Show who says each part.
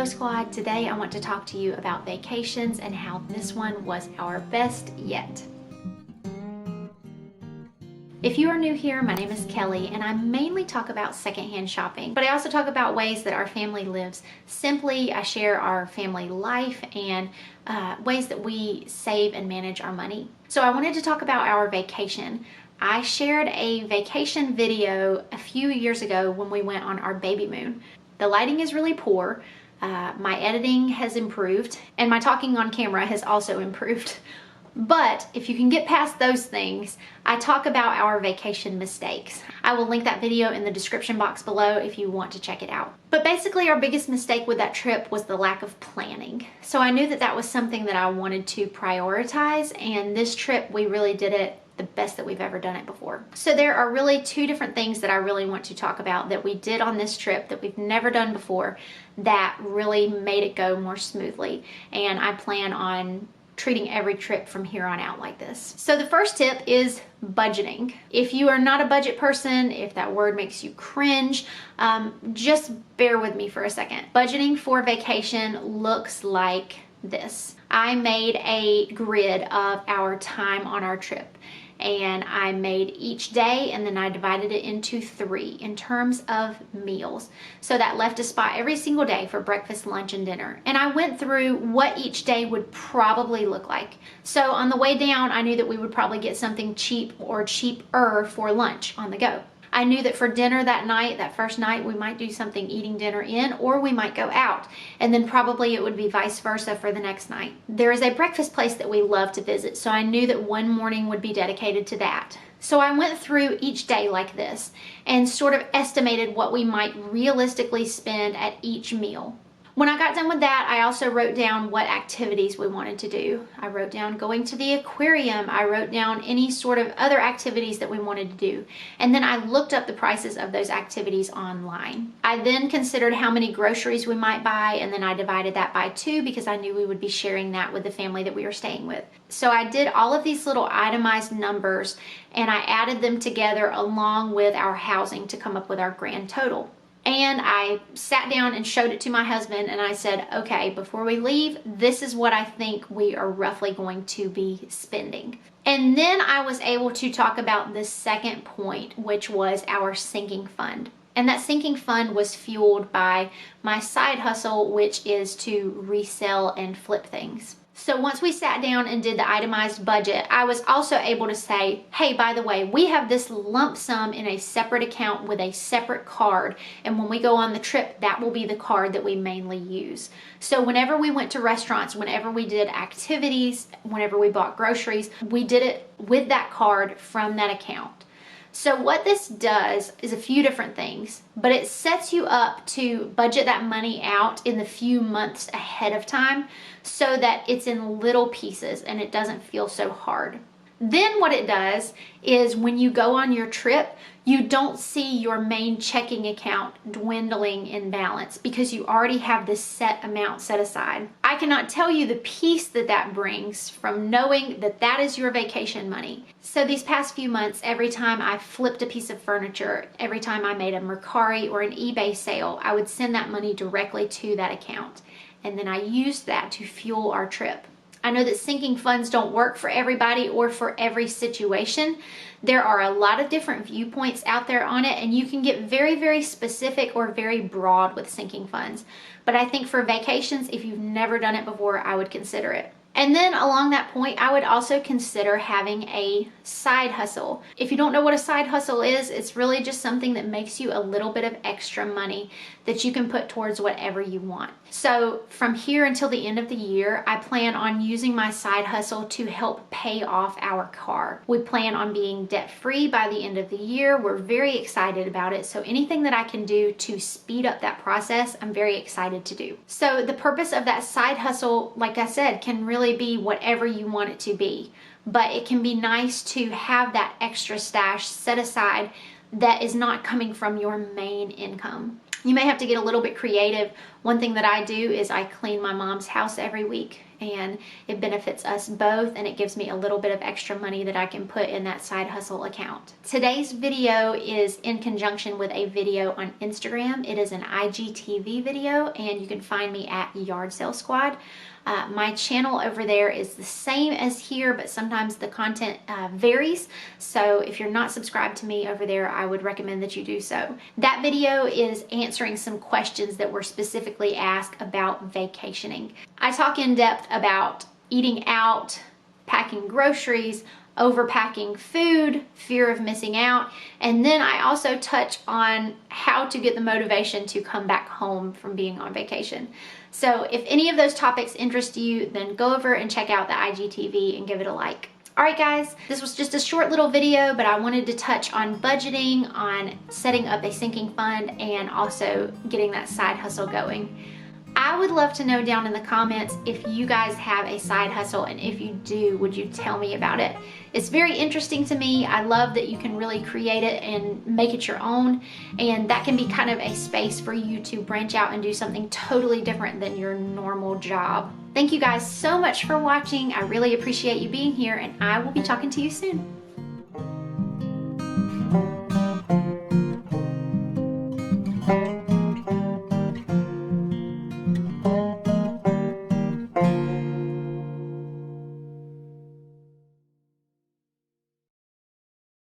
Speaker 1: Hello squad, today I want to talk to you about vacations and how this one was our best yet. If you are new here, my name is Kelly and I mainly talk about secondhand shopping, but I also talk about ways that our family lives simply. I share our family life and ways that we save and manage our money. So I wanted to talk about our vacation. I shared a vacation video a few years ago when we went on our baby moon. The lighting is really poor. My editing has improved and my talking on camera has also improved. But if you can get past those things, I talk about our vacation mistakes. I will link that video in the description box below if you want to check it out. But basically our biggest mistake with that trip was the lack of planning. So I knew that that was something that I wanted to prioritize, and this trip we really did it the best that we've ever done it before. So there are really two different things that I really want to talk about that we did on this trip that we've never done before that really made it go more smoothly. And I plan on treating every trip from here on out like this. So the first tip is budgeting. If you are not a budget person, if that word makes you cringe, just bear with me for a second. Budgeting for vacation looks like this. I made a grid of our time on our trip, and I made each day and then I divided it into 3 in terms of meals. So that left a spot every single day for breakfast, lunch, and dinner. And I went through what each day would probably look like. So on the way down, I knew that we would probably get something cheap or cheaper for lunch on the go. I knew that for dinner that night, that first night, we might do something eating dinner in, or we might go out. And then probably it would be vice versa for the next night. There is a breakfast place that we love to visit, so I knew that one morning would be dedicated to that. So I went through each day like this and sort of estimated what we might realistically spend at each meal. When I got done with that, I also wrote down what activities we wanted to do. I wrote down going to the aquarium. I wrote down any sort of other activities that we wanted to do. And then I looked up the prices of those activities online. I then considered how many groceries we might buy, and then I divided that by 2 because I knew we would be sharing that with the family that we were staying with. So I did all of these little itemized numbers and I added them together along with our housing to come up with our grand total. And I sat down and showed it to my husband and I said, okay, before we leave, this is what I think we are roughly going to be spending. And then I was able to talk about the second point, which was our sinking fund. And that sinking fund was fueled by my side hustle, which is to resell and flip things. So once we sat down and did the itemized budget, I was also able to say, hey, by the way, we have this lump sum in a separate account with a separate card. And when we go on the trip, that will be the card that we mainly use. So whenever we went to restaurants, whenever we did activities, whenever we bought groceries, we did it with that card from that account. So what this does is a few different things, but it sets you up to budget that money out in the few months ahead of time so that it's in little pieces and it doesn't feel so hard. Then what it does is when you go on your trip, you don't see your main checking account dwindling in balance because you already have this set amount set aside. I cannot tell you the peace that that brings from knowing that that is your vacation money. So these past few months, every time I flipped a piece of furniture, every time I made a Mercari or an eBay sale, I would send that money directly to that account. And then I used that to fuel our trip. I know that sinking funds don't work for everybody or for every situation. There are a lot of different viewpoints out there on it, and you can get very, very specific or very broad with sinking funds. But I think for vacations, if you've never done it before, I would consider it. And then along that point, I would also consider having a side hustle. If you don't know what a side hustle is, it's really just something that makes you a little bit of extra money that you can put towards whatever you want. So from here until the end of the year, I plan on using my side hustle to help pay off our car. We plan on being debt-free by the end of the year. We're very excited about it. So anything that I can do to speed up that process, I'm very excited to do. So the purpose of that side hustle, like I said, can really be whatever you want it to be, but it can be nice to have that extra stash set aside that is not coming from your main income. You may have to get a little bit creative. One thing that I do is I clean my mom's house every week, and it benefits us both, and it gives me a little bit of extra money that I can put in that side hustle account. Today's video is in conjunction with a video on Instagram. It is an IGTV video, and you can find me at Yard Sale Squad. My channel over there is the same as here, but sometimes the content varies. So if you're not subscribed to me over there, I would recommend that you do so. That video is answering some questions that were specifically asked about vacationing. I talk in depth about eating out, packing groceries, overpacking food, fear of missing out, and then I also touch on how to get the motivation to come back home from being on vacation. So if any of those topics interest you, then go over and check out the IGTV and give it a like. All right, guys, this was just a short little video, but I wanted to touch on budgeting, on setting up a sinking fund, and also getting that side hustle going. I would love to know down in the comments if you guys have a side hustle, and if you do, would you tell me about it? It's very interesting to me. I love that you can really create it and make it your own, and that can be kind of a space for you to branch out and do something totally different than your normal job. Thank you guys so much for watching. I really appreciate you being here, and I will be talking to you soon.